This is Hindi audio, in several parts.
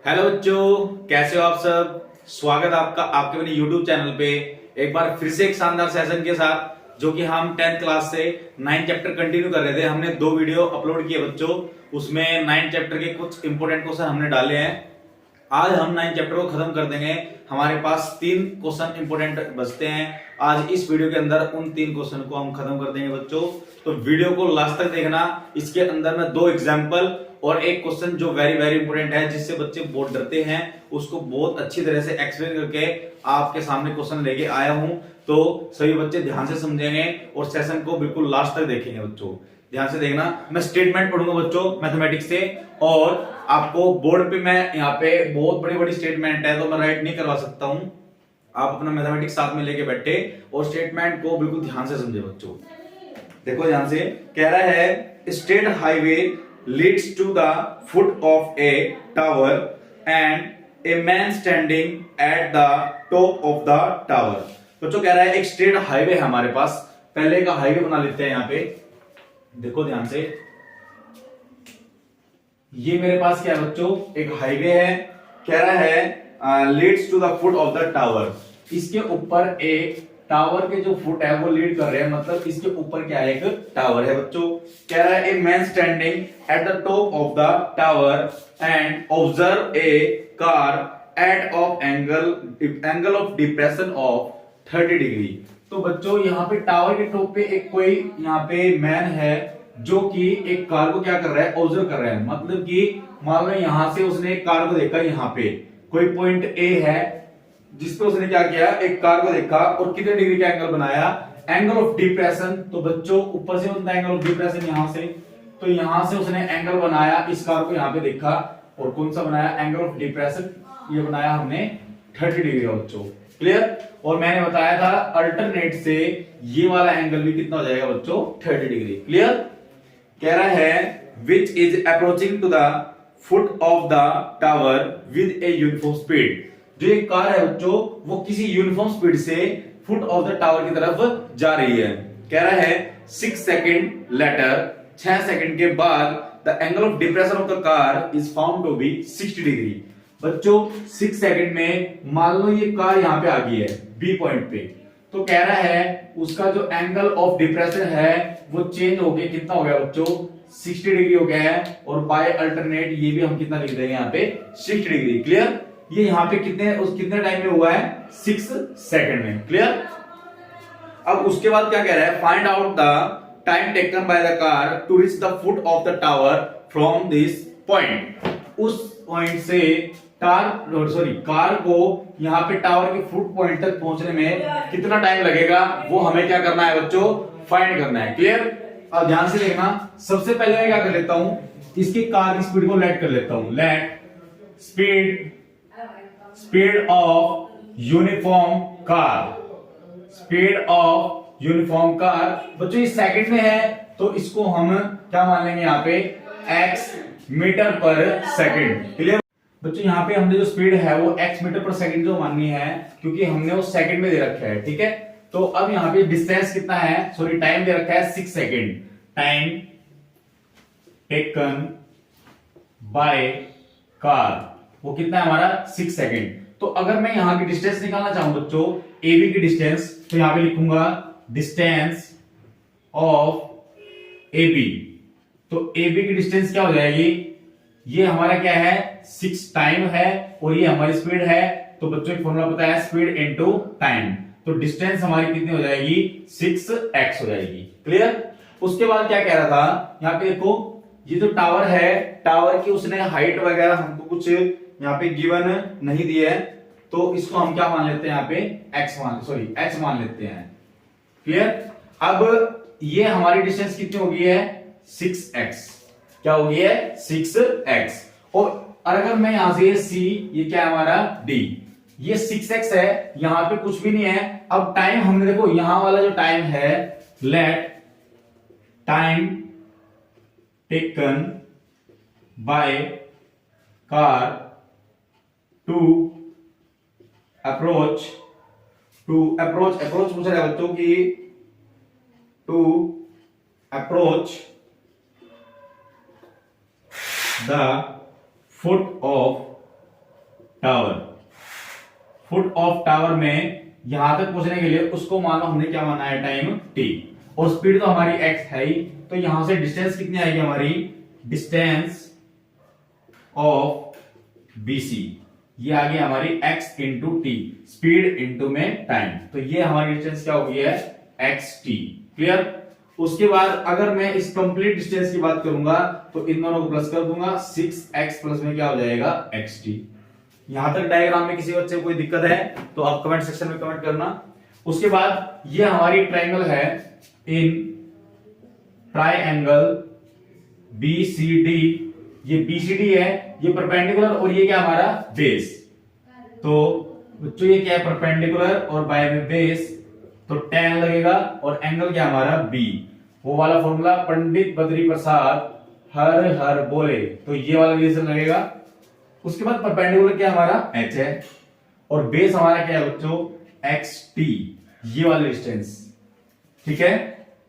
हेलो बच्चों, कैसे हो आप सब। स्वागत है आपका आपके अपने YouTube चैनल पे एक बार फिर से एक शानदार सेशन के साथ, जो कि हम 10th क्लास से 9 चैप्टर कंटिन्यू कर रहे थे। हमने 2 वीडियो अपलोड किए बच्चों, उसमें 9 चैप्टर के कुछ इंपोर्टेंट क्वेश्चन हमने डाले हैं। आज हम 9 चैप्टर को खत्म कर देंगे। हमारे पास 3 क्वेश्चन इंपोर्टेंट बचते हैं। आज इस वीडियो के अंदर उन 3 क्वेश्चन को हम खत्म कर देंगे बच्चों, तो वीडियो को लास्ट तक देखना। इसके अंदर मैं 2 एग्जाम्पल और एक क्वेश्चन जो वेरी वेरी इंपोर्टेंट है, जिससे बच्चे बहुत डरते हैं, उसको बहुत अच्छी तरह से एक्सप्लेन करके आपके सामने क्वेश्चन लेके आया हूं। तो सभी बच्चे ध्यान से समझेंगे और सेशन को बिल्कुल लास्ट तक देखेंगे बच्चों। ध्यान से देखना, मैं स्टेटमेंट पढ़ूंगा बच्चों मैथमेटिक्स से, और आपको बोर्ड पे मैं यहाँ पे बहुत बड़ी बड़ी स्टेटमेंट है तो मैं राइट नहीं करवा सकता हूं। आप अपना मैथमेटिक्स साथ में लेके बैठे और स्टेटमेंट को बिल्कुल ध्यान से समझे बच्चों। देखो ध्यान से, कह रहा है state highway leads to the foot of a tower and a man standing at the top of the tower। बच्चों कह रहा है एक स्टेट हाईवे है हमारे पास। पहले का हाईवे बना लेते हैं यहाँ पे। देखो ध्यान से, ये मेरे पास क्या है बच्चों, एक हाईवे है। कह रहा है leads to the foot of the tower. इसके ऊपर एक टावर के जो फुट है वो लीड कर रहे हैं, मतलब इसके ऊपर क्या है, एक टावर है बच्चों। कह रहा है a man standing at the top of the tower and observe a car eight of angle of depression of 30 degree. तो बच्चों यहाँ पे टावर के टॉप पे एक कोई यहाँ पे मैन है जो कि एक कार को क्या कर रहा है, ऑब्जर्व कर रहा है। मतलब कि मान लो यहां से उसने एक कार को देखा, यहाँ पे कोई पॉइंट ए है जिसपे उसने क्या किया, एक कार को देखा और कितने डिग्री का एंगल बनाया, एंगल ऑफ डिप्रेशन। तो बच्चों ऊपर से बनता है एंगल ऑफ डिप्रेशन यहां से, तो यहां से उसने एंगल बनाया, इस कार को यहां पे देखा और कौन सा बनाया, एंगल ऑफ डिप्रेशन ये बनाया हमने 30 डिग्री का बच्चों। क्लियर। और मैंने बताया था अल्टरनेट से ये वाला एंगल भी कितना हो जाएगा बच्चों, 30 डिग्री। क्लियर। कह रहा है which is approaching to the foot of the tower with a uniform speed. जो एक कार है बच्चों वो किसी यूनिफॉर्म स्पीड से फुट ऑफ द टावर की तरफ जा रही है। कह रहा है 6 सेकंड लेटर, 6 सेकंड के बाद the angle of depression of the car is found to be 60 degree. बच्चों 6 सेकंड में मान लो ये कार यहां पे आ गई है बी पॉइंट पे, तो कह रहा है उसका जो एंगल ऑफ डिप्रेशन है वो चेंज हो गया, कितना हो गया बच्चों, 60 डिग्री हो गया है। और बाय अल्टरनेट ये भी हम कितना लिख देंगे यहाँ पे, 60 डिग्री। क्लियर। ये यहाँ पे कितने टाइम में हुआ है, 6 सेकंड में। क्लियर। अब उसके बाद क्या कह रहा है, find out the time taken by the car to reach the foot of the tower from this point. उस पॉइंट से कार को यहाँ पे टावर के फुट पॉइंट तक पहुंचने में कितना टाइम लगेगा, वो हमें क्या करना है बच्चों, फाइंड करना है। क्लियर। अब ध्यान से देखना, सबसे पहले मैं क्या कर लेता हूं, इसकी कार की स्पीड को लेट कर लेता हूं। Let speed of uniform car, speed of uniform car. बच्चों ये सेकंड में है तो इसको हम क्या मान लेंगे यहाँ पे, x मीटर पर सेकंड। क्लियर। बच्चों यहाँ पे हमने जो स्पीड है वो x मीटर पर सेकंड जो माननी है, क्योंकि हमने वो सेकंड में दे रखा है। ठीक है। तो अब यहाँ पे डिस्टेंस कितना है, सॉरी टाइम दे रखा है 6 second. Time taken by car वो कितना है हमारा, 6 सेकंड। तो अगर मैं यहां की डिस्टेंस निकालना चाहूं बच्चों, AB की डिस्टेंस, तो यहां पे लिखूंगा डिस्टेंस ऑफ AB। तो AB की डिस्टेंस क्या हो जाएगी, ये हमारा क्या है, 6 टाइम है और ये हमारी स्पीड है। तो बच्चों एक फॉर्मूला पता है, स्पीड इनटू टाइम। तो डिस्टेंस हमारी कितनी हो जाएगी, 6x हो जाएगी। क्लियर। उसके बाद क्या कह रहा था, यहाँ पे देखो ये जो टावर है, टावर की उसने हाइट वगैरह हमको कुछ यहाँ पे गिवन नहीं दिया है, तो इसको हम क्या मान लेते हैं, यहाँ पे x मान लेते हैं। क्लियर। अब ये हमारी डिस्टेंस कितनी हो गई है, 6x। क्या हो गई है, 6x। और अगर मैं यहां से c, ये क्या है हमारा d, ये 6x है, यहां पे कुछ भी नहीं है। अब टाइम हमने देखो यहां वाला जो टाइम है, let time taken by car to approach पूछ रहा है बच्चों की, to approach the foot of tower, foot of tower में यहां तक पहुंचने के लिए उसको मानो हमने क्या माना है, टाइम t, और स्पीड तो हमारी x है ही, तो यहां से डिस्टेंस कितनी आएगी हमारी, डिस्टेंस ऑफ BC, ये आ गई हमारी x into T, speed into में टाइम, तो ये हमारी डिस्टेंस क्या हो गई है, xt। क्लियर। उसके बाद अगर मैं इस कंप्लीट डिस्टेंस की बात करूंगा तो इन दोनों को प्लस कर दूंगा, 6x प्लस में क्या हो जाएगा, xt। यहां तक डायग्राम में किसी बच्चे को कोई दिक्कत है तो आप कमेंट सेक्शन में कमेंट करना। उसके बाद ये हमारी ट्रायंगल है, इन ट्रायंगल BCD, ये BCD है, ये परपेंडिकुलर और ये क्या हमारा बेस, तो बच्चों ये क्या है, परपेंडिकुलर और बाय में बेस, तो tan लगेगा और एंगल क्या हमारा B, वो वाला फॉर्मूला पंडित बद्री प्रसाद हर हर बोले, तो ये वाला रिलेशन लगेगा। उसके बाद परपेंडिकुलर क्या हमारा h है और बेस हमारा क्या है बच्चों, xt, ये वाला डिस्टेंस, ठीक है।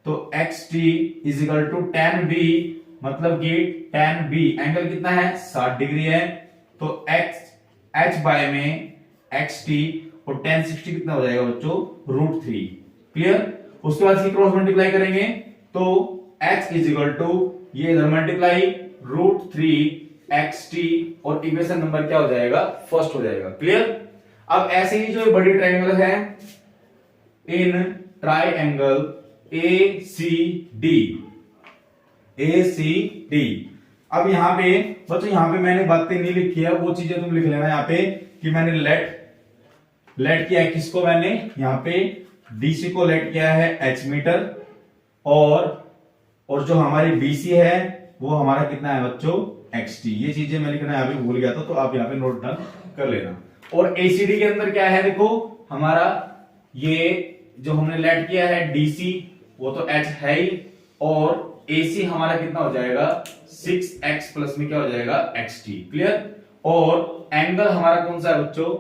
तो xt is equal to tan b, मतलब कि tan b एंगल कितना है, 60 डिग्री है, तो h बाय में xt और tan 60 कितना हो जाएगा बच्चों, √3। क्लियर। उसके बाद इसकी क्रॉस मल्टीप्लाई करेंगे तो h इज इक्वल टू ये इधर मल्टीप्लाई √3 xt और इक्वेशन नंबर क्या हो जाएगा, फर्स्ट हो जाएगा। क्लियर। अब ऐसे ही जो बड़ी ट्रायंगल है, इन ट्रायंगल ACD, अब यहां पे बच्चों, यहां पे मैंने बातें नहीं लिखी है, वो चीजें तुम लिख लेना यहाँ पे कि मैंने लेट किया है किसको, मैंने यहाँ पे DC को लेट किया है h मीटर, और जो हमारी BC है वो हमारा कितना है बच्चों, xt। ये चीजें मैं लिखना यहाँ पे भूल गया था, तो आप यहाँ पे नोट डाउन कर लेना। और ACD के अंदर क्या है, देखो हमारा ये जो हमने लेट किया है DC, वो तो h है ही, और AC हमारा कितना हो जाएगा, 6x प्लस में क्या हो जाएगा, xt। क्लियर। और एंगल हमारा कौन सा है बच्चों,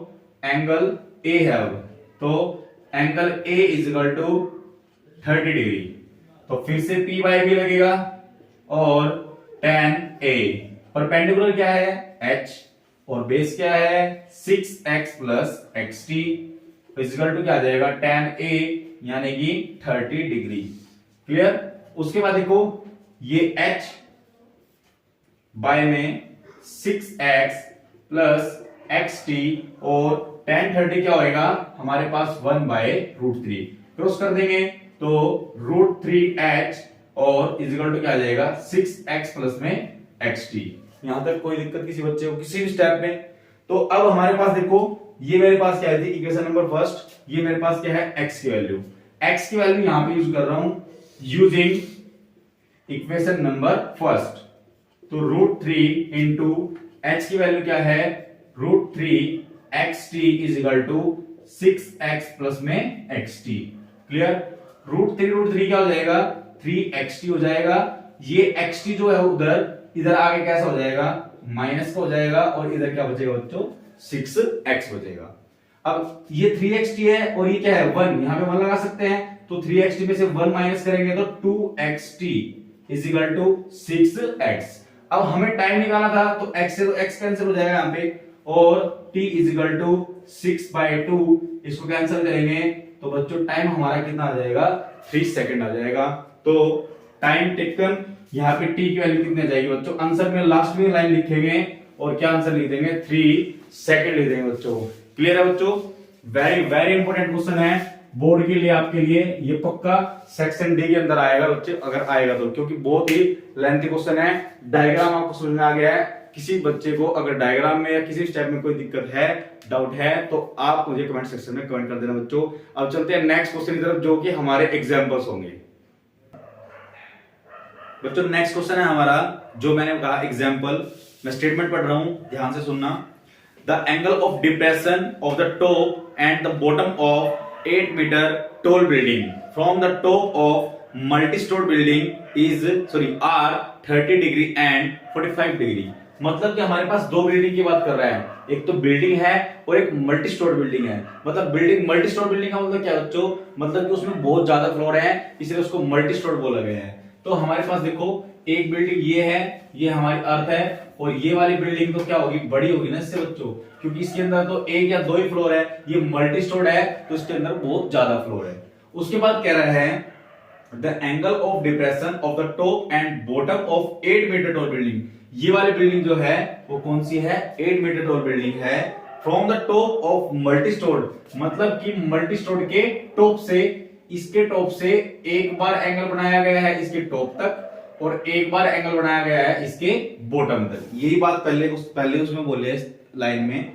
एंगल A है, अब तो angle A is equal to 30 degree, तो फिर से P बाय B लगेगा, और tan A, परपेंडिकुलर क्या है h, और बेस क्या है 6x plus xt, equal to क्या आ जाएगा, tan A यानी कि 30 डिग्री। क्लियर। उसके बाद देखो ये h बाय में 6x प्लस xt और tan 30 क्या होएगा हमारे पास 1/√3, क्रॉस कर देंगे तो √3h और इक्वल टू क्या आ जाएगा 6x प्लस में xt। यहां तक कोई दिक्कत किसी बच्चे को किसी भी स्टेप में। तो अब हमारे पास देखो ये मेरे पास क्या है, इक्वेशन नंबर फर्स्ट, ये मेरे पास क्या है, x की वैल्यू, x की वैल्यू यहां पे यूज कर रहा हूं यूजिंग इक्वेशन नंबर फर्स्ट, तो √3 इंटू h की वैल्यू क्या है, √3xt is equal to 6x plus में xt। क्लियर। √3 क्या हो जाएगा, 3xt हो जाएगा, ये xt जो है उधर इधर आगे कैसा हो जाएगा, माइनस का हो जाएगा, और इधर क्या बचेगा बच्चों, 6x बचेगा। अब ये 3xt है और ये क्या है 1, यहां पे 1 लगा सकते हैं, तो 3xt में से 1 माइनस करेंगे तो 2xt is equal to 6x। अब हमें टाइम निकालना था तो x से तो x कैंसिल हो जाएगा यहाँ पे, और t इज इक्वल टू 6/2, इसको कैंसिल करेंगे तो बच्चों टाइम हमारा कितना आ जाएगा, 3 सेकंड आ जाएगा। तो टाइम टेकन यहाँ पे t की वैल्यू कितनी आ जाएगी बच्चों, आंसर में लास्ट में लाइन लिखेंगे और क्या आंसर लिख देंगे, 3 सेकंड लिख देंगे बच्चों। क्लियर है बच्चों। वेरी वेरी इंपॉर्टेंट क्वेश्चन है बोर्ड के लिए, आपके लिए ये पक्का सेक्शन डी के अंदर आएगा बच्चे, अगर आएगा तो, क्योंकि बहुत ही लेंथी क्वेश्चन है। डायग्राम आपको समझ में आ गया है, किसी बच्चे को अगर डायग्राम में या किसी स्टेप में कोई दिक्कत है, डाउट है, तो आप मुझे कमेंट सेक्शन में कमेंट कर देना बच्चों। अब चलते हैं नेक्स्ट क्वेश्चन की तरफ, जो कि हमारे एग्जांपल्स होंगे। बच्चों नेक्स्ट क्वेश्चन है हमारा, जो मैंने कहा एग्जांपल, मैं स्टेटमेंट पढ़ रहा हूं, ध्यान से सुनना। The angle of depression of the top and the bottom of 8 meter tall building from the top of multi-story building is are 30 degree and 45 degree। मतलब कि हमारे पास दो बिल्डिंग की बात कर रहा है, एक तो बिल्डिंग है और एक मल्टी स्टोर बिल्डिंग है। मतलब बिल्डिंग मल्टी स्टोर बिल्डिंग का मतलब क्या बच्चों, मतलब कि उसमें बहुत ज्यादा फ्लोर है, इसलिए उसको मल्टी स्टोर बोला गया है। तो हमारे पास देखो एक बिल्डिंग ये है, ये हमारी अर्थ है, और ये वाली बिल्डिंग तो क्या होगी, बड़ी होगी ना इससे बच्चों, क्योंकि इसके अंदर तो एक या दो ही फ्लोर है, ये मल्टी स्टोर्ड है तो इसके अंदर बहुत ज्यादा फ्लोर है। उसके बाद कह रहा है the angle of depression of the top and bottom of 8 metre tall building. ये वाली बिल्डिंग जो है वो कौन सी है, 8 मीटर टॉल बिल्डिंग है। From the top of multi stored, मतलब कि मल्टी स्टोर्ड के टॉप से, इसके टॉप से एक बार एंगल बनाया गया है इसके टॉप तक और एक बार एंगल बनाया गया है इसके बॉटम तक। यही बात पहले उसमें बोले लाइन में,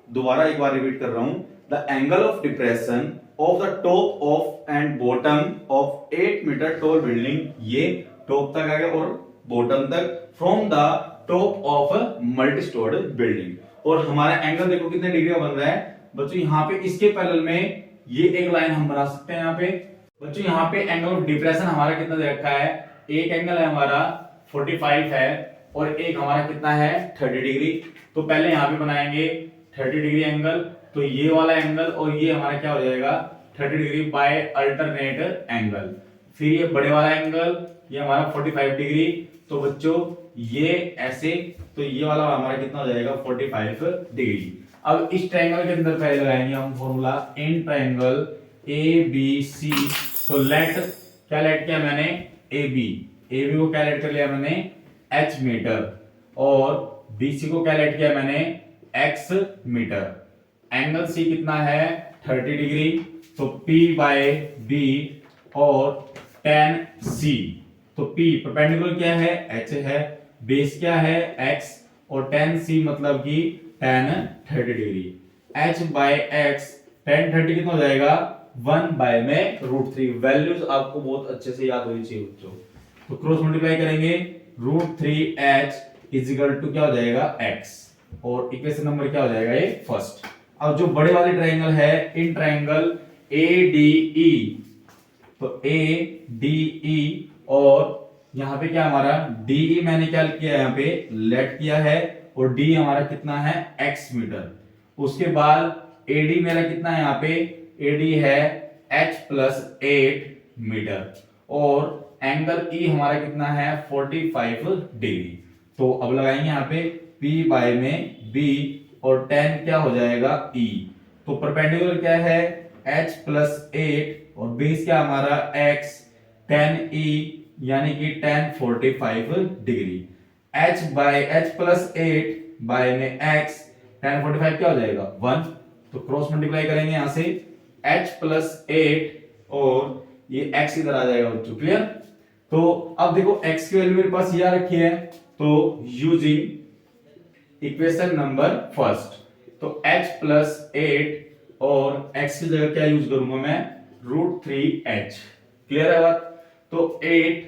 दोबारा एक बार रिपीट कर रहा हूं। The angle of depression of the top of and bottom of 8 metre tall building, ये टॉप तक आ गया और बॉटम तक, from the top of multi storeyed building. और हमारा एंगल देखो कितने डिग्री का बन रहा है बच्चों, यहाँ पे इसके पैरेलल में ये एक लाइन हम बना सकते हैं। यहाँ पे बच्चों यहाँ पे एंगल ऑफ डिप्रेशन हमारा कितना दे रखा है, एक एंगल है हमारा 45 है और एक हमारा कितना है 30 डिग्री। तो पहले यहाँ पे बनाएंगे 30 डिग्री एंगल, तो ये वाला एंगल और ये हमारा क्या हो जाएगा 30 डिग्री बाय अल्टरनेट एंगल। फिर ये बड़े वाला एंगल ये हमारा 45 डिग्री, तो बच्चों ये ऐसे, तो ये वाला हमारा कितना हो जाएगा 45 डिग्री। अब इस ट्रायंगल के अंदर पहले लगाएंगे हम formula in triangle A B C. तो लेट किया मैंने ए बी को क्या लेट कर लिया मैंने h मीटर और BC को क्या लेट किया मैंने x मीटर। एंगल C कितना है 30 डिग्री, तो P बाय B और tan C, तो P परपेंडिकुलर क्या है h है, बेस क्या है x और tan C मतलब कि tan 30 degree. h by x tan 30 कितना हो जाएगा 1 बाय में √3। वैल्यूज आपको बहुत अच्छे से याद होनी चाहिए बच्चों। तो क्रॉस मल्टीप्लाई करेंगे √3h इज इक्वल टू क्या हो जाएगा x और इक्वेशन नंबर क्या हो जाएगा ये फर्स्ट। अब जो बड़े वाले ट्रायंगल है इन ट्रायंगल ADE, तो ADE और यहाँ पे क्या हमारा DE मैंने क्या किया यहाँ पे लेट किया है और D हमारा कितना है x मीटर। उसके बाद AD मेरा कितना है यहाँ पे AD है h + 8 मीटर और एंगल E हमारा कितना है 45 डिग्री। तो अब लगाएंगे यहाँ पे P बाय में B और tan क्या हो जाएगा E। तो परपेंडिकुलर क्या है h + 8 और बेस क्या हमारा x tan E यानी कि tan 45 डिग्री। h + 8 बाय में x tan 45 क्या हो जाएगा 1। तो क्रॉस मल्टीप्लाई करेंगे यहां से h + 8 और ये x इधर आ जाएगा बच्चों, क्लियर। तो अब देखो x की वैल्यू मेरे पास ये आ रखी है, तो यूजिंग इक्वेशन नंबर फर्स्ट, तो h + 8 और x की जगह क्या यूज करूंगा मैं √3h, क्लियर है बात। तो 8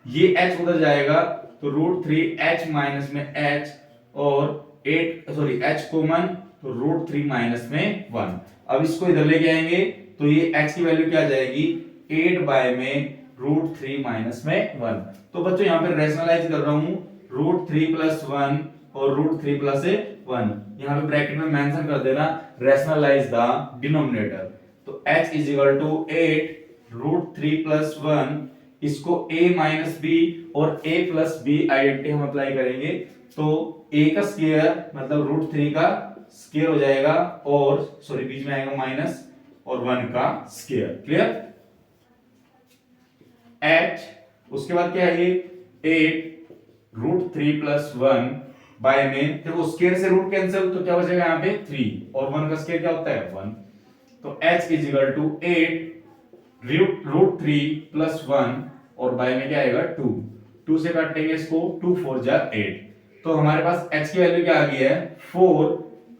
ये h उधर जाएगा तो √3h माइनस में h और 8 सॉरी h कॉमन तो √3 माइनस में 1। अब इसको इधर लेके आएंगे तो ये x की वैल्यू क्या आ जाएगी 8 बाय में √3 माइनस में 1। तो बच्चों यहाँ पे रैशनलाइज कर रहा हूँ √3 + 1 और √3 + 1, यहाँ पे ब्रैकेट में मेंशन कर देना रैशनलाइज द डिनोमिनेटर। तो h = 8 √3 + 1, इसको a - b और a + b आइडेंटिटी हम अप्लाई करेंगे तो a का स्क्वायर मतलब √3 का स्क्वायर हो जाएगा और सॉरी बीच में आएगा माइनस और 1 का स्क्वायर, क्लियर। h उसके बाद क्या है ये 8 √3 + 1 बाय में देखो स्क्वायर से रूट कैंसिल तो क्या बचेगा यहाँ पे 3 और 1 का स्क्वायर क्या होता है 1। तो h = 8 √3 + 1 और बाय में क्या आएगा 2 से काटेंगे इसको 2 × 4 = 8। तो हमारे पास x की वैल्यू क्या आ गई है 4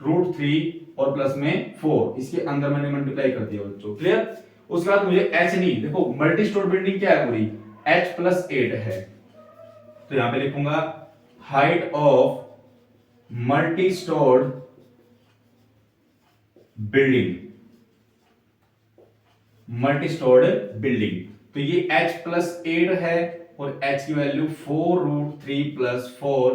√3 और प्लस में 4, इसके अंदर मैंने मल्टीप्लाई कर दिया बच्चों, क्लियर। उसके बाद मुझे h नहीं, देखो मल्टी स्टोर बिल्डिंग क्या है पूरी h + 8 है, तो यहां पे लिखूंगा height of multi storeyed building, तो ये h + 8 है और h की वैल्यू 4 √3 + 4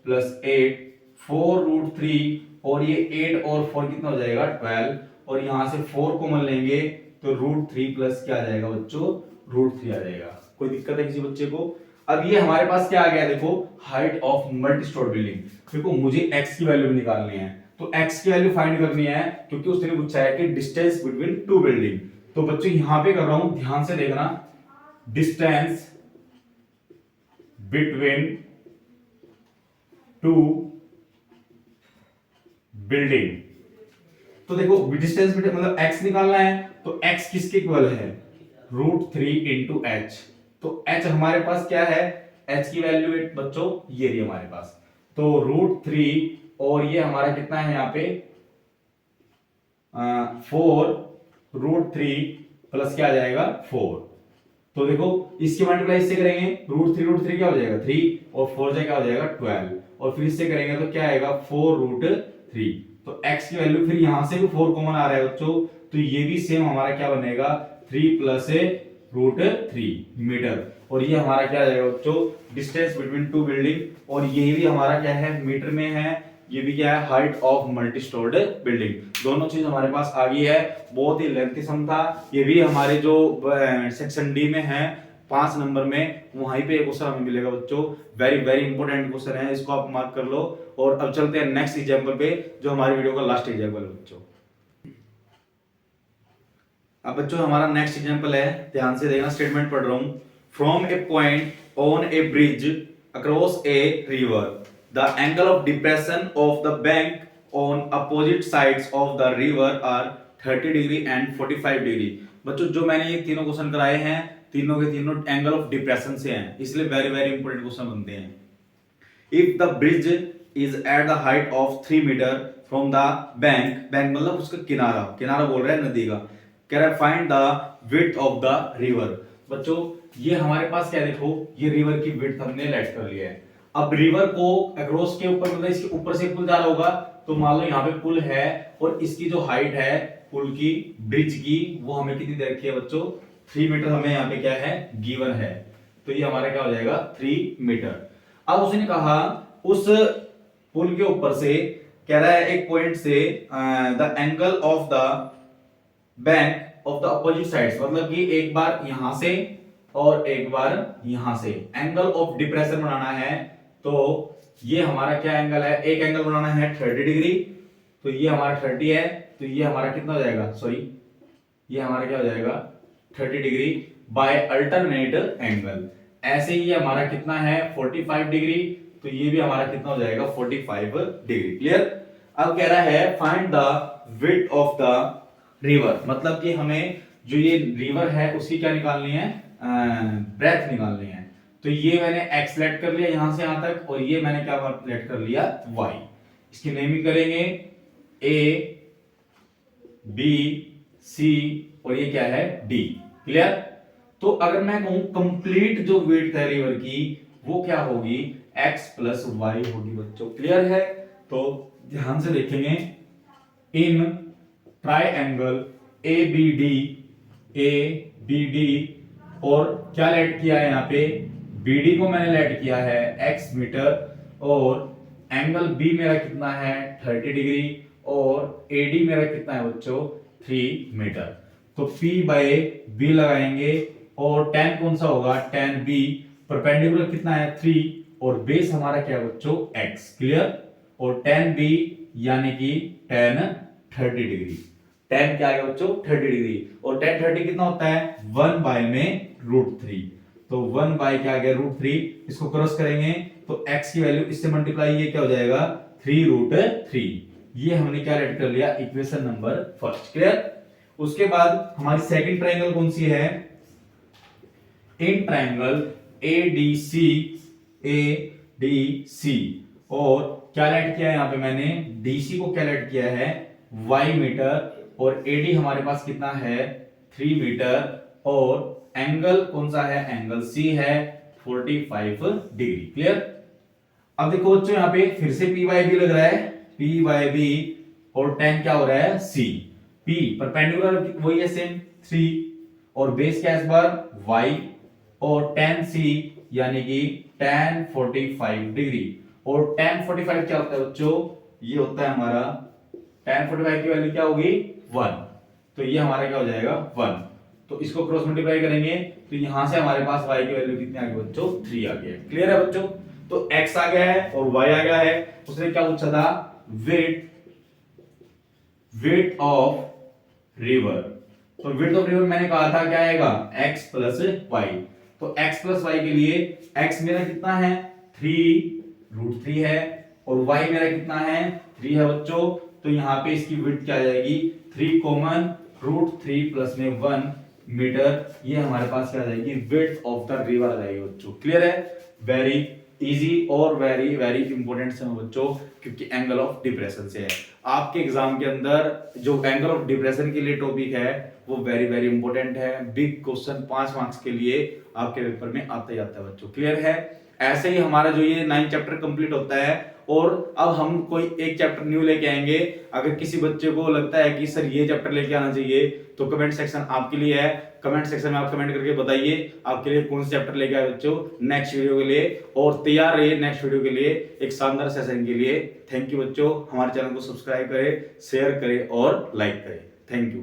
+ 8 4 √3 और ये 8 और 4 कितना हो जाएगा 12 और यहां से 4 कॉमन लेंगे तो √3 प्लस क्या आ जाएगा बच्चों √3 आ जाएगा। कोई दिक्कत है किसी बच्चे को? अब ये हमारे पास क्या आ गया, देखो height of multi store building. देखो मुझे x की वैल्यू भी निकालनी है, तो x की वैल्यू फाइंड करनी है, क्योंकि उसने पूछा है कि डिस्टेंस बिटवीन टू बिल्डिंग। तो बच्चों यहां पे कर रहा हूं, ध्यान से देखना, डिस्टेंस बिटवीन टू बिल्डिंग। तो देखो डिस्टेंस बिटवीन मतलब x निकालना है, तो x किसके इक्वल है, √3 × h। तो h हमारे पास क्या है, h की वैल्यू बच्चों ये रही हमारे पास, तो √3, और ये हमारा कितना है यहाँ पे 4 √3 प्लस क्या आ जाएगा 4। तो देखो इसकी मल्टीप्लाई इससे करेंगे, √3 क्या हो जाएगा 3, और 4 से क्या हो जाएगा 12, और फिर इससे करेंगे तो क्या आएगा 4 √3। तो x की वैल्यू, फिर यहां से भी 4 कॉमन आ रहा है बच्चों, तो ये भी सेम हमारा क्या बनेगा 3 प्लस √3 मीटर। और ये हमारा क्या आ जाएगा बच्चों, डिस्टेंस बिटवीन टू बिल्डिंग, और ये भी हमारा क्या है मीटर में है, ये भी क्या है height of multi storeyed building. दोनों चीज हमारे पास आ गई है, बहुत ही लेंथी सम था। ये भी हमारे जो सेक्शन डी में है 5 नंबर में, वहीं पे एक क्वेश्चन हमें मिलेगा बच्चों, वेरी वेरी इंपॉर्टेंट क्वेश्चन है, इसको आप मार्क कर लो। और अब चलते हैं नेक्स्ट एग्जांपल पे, जो हमारी वीडियो का लास्ट एग्जांपल है बच्चों। अब बच्चों हमारा नेक्स्ट एग्जांपल है, ध्यान से देखना, स्टेटमेंट पढ़ रहा हूं। From A point on A bridge across a river, the angle of depression of the bank on opposite sides of the river are 30 degree and 45 degree. बच्चों जो मैंने ये तीनों क्वेश्चन कराए हैं, तीनों के तीनों एंगल ऑफ डिप्रेशन से हैं, इसलिए वेरी वेरी इंपॉर्टेंट क्वेश्चन बनते हैं। If the bridge is at the height of 3 metre from the bank, bank मतलब उसका किनारा, किनारा बोल रहा है नदी का, कह रहा है find the width of the river. बच्चों ये हमारे पास क्या, देखो ये रिवर की विड्थ हमने लेट कर लिया है। अब रिवर को अक्रॉस के ऊपर मतलब इसके ऊपर से पुल जा रहा होगा, तो मान लो यहाँ पे पुल है, और इसकी जो हाइट है पुल की, ब्रिज की, वो हमें कितनी दे रखी है बच्चों 3 मीटर, हमें यहाँ पे क्या है गिवन है। तो ये हमारा क्या हो जाएगा 3 मीटर। अब उसने कहा उस पुल के ऊपर से, कह रहा है एक पॉइंट से the angle of the bank of the opposite sides, मतलब कि एक बार यहां से और एक बार यहां से एंगल ऑफ डिप्रेशन बनाना है। तो ये हमारा क्या एंगल है, एक एंगल बनाना है 30 डिग्री, तो ये हमारा 30 है, तो ये हमारा कितना हो जाएगा, सॉरी ये हमारा क्या हो जाएगा 30 डिग्री बाय अल्टरनेट एंगल। ऐसे ही हमारा कितना है 45 डिग्री, तो ये भी हमारा कितना हो जाएगा 45 डिग्री। क्लियर। अब कह रहा है find the width of the river, मतलब कि हमें जो ये रिवर है उसकी क्या निकालनी है, ब्रेथ निकालनी है। तो ये मैंने x लेट कर लिया यहां से यहां तक, और ये मैंने क्या लेट कर लिया y। इसकी नेमिंग करेंगे a b c और ये क्या है d। क्लियर। तो अगर मैं कहूं कंप्लीट जो विड्थ है रिवर की, वो क्या होगी x प्लस वाई होगी बच्चों। क्लियर है। तो ध्यान से देखेंगे, इन ट्राइएंगल ए बी डी, और क्या लेट किया है यहाँ पे BD को मैंने लेट किया है x मीटर, और एंगल B मेरा कितना है 30 डिग्री, और AD मेरा कितना है बच्चों 3 मीटर। तो P बाय B लगाएंगे, और tan कौन सा होगा tan B, परपेंडिकुलर कितना है 3, और बेस हमारा क्या है बच्चों x। क्लियर। और tan B यानी कि tan 30 डिग्री, tan क्या आ गया बच्चों 30 डिग्री, और tan 30 कितना होता है 1 बाय में √3, तो 1 बाय क्या आ गया √3, इसको क्रॉस करेंगे तो x की वैल्यू इससे मल्टीप्लाई, ये क्या हो जाएगा 3√3। ये हमने क्या लेट कर लिया इक्वेशन नंबर फर्स्ट। क्लियर। उसके बाद हमारी सेकंड ट्रायंगल कौन सी है, इन ट्रायंगल ADC, और क्या लेट किया है यहाँ पे मैंने DC को क्या लेट किया है y मीटर, और AD हमारे पास कितना है 3 मीटर, और एंगल कौन सा है एंगल C है 45 डिग्री। क्लियर। अब देखो बच्चों यहाँ पे फिर से P बाय B लग रहा है, P बाय B, और tan क्या हो रहा है C, P परपेंडिकुलर वही है सेम 3, और बेस क्या है इस बार y, और tan C यानी कि tan 45 डिग्री, और tan 45 क्या होता है बच्चों, ये होता है हमारा tan 45 की वैल्यू क्या होगी 1, तो ये हमारा क्या हो जाएगा 1। तो इसको क्रॉस मल्टीप्लाई करेंगे तो यहां से हमारे पास y की वैल्यू कितनी आ गई बच्चों 3 आ गई है। क्लियर है बच्चों? तो x आ गया है और y आ गया है। उसने क्या पूछा था? Weight of river. तो वेट ऑफ रिवर मैंने कहा था क्या आएगा x प्लस वाई। तो x प्लस वाई के लिए x मेरा कितना है 3√3 है और y मेरा कितना है 3 है बच्चों। तो यहाँ पे इसकी विड्थ क्या आ जाएगी 3 कॉमन √3 प्लस में 1 मीटर। ये हमारे पास क्या आ जाएगी विड्थ ऑफ द रिवर आ जाएगी बच्चों। क्लियर है? वेरी इजी और वेरी वेरी इंपॉर्टेंट है बच्चों, क्योंकि एंगल ऑफ डिप्रेशन से है। आपके एग्जाम के अंदर जो एंगल ऑफ डिप्रेशन के लिए टॉपिक है वो वेरी वेरी इंपॉर्टेंट है। बिग क्वेश्चन 5 मार्क्स के लिए आपके पेपर में आता ही आता है बच्चों। क्लियर है? ऐसे ही हमारा जो ये 9 चैप्टर कंप्लीट होता है और अब हम कोई एक चैप्टर न्यू लेके आएंगे। अगर किसी बच्चे को लगता है कि सर ये चैप्टर लेके आना चाहिए तो कमेंट सेक्शन आपके लिए है। कमेंट सेक्शन में आप कमेंट करके बताइए आपके लिए कौन सा चैप्टर लेके आए बच्चों नेक्स्ट वीडियो के लिए, और तैयार रहिए नेक्स्ट वीडियो के लिए एक शानदार सेशन के लिए। थैंक यू बच्चों। हमारे चैनल को सब्सक्राइब करें, शेयर करें और लाइक करें। Thank you.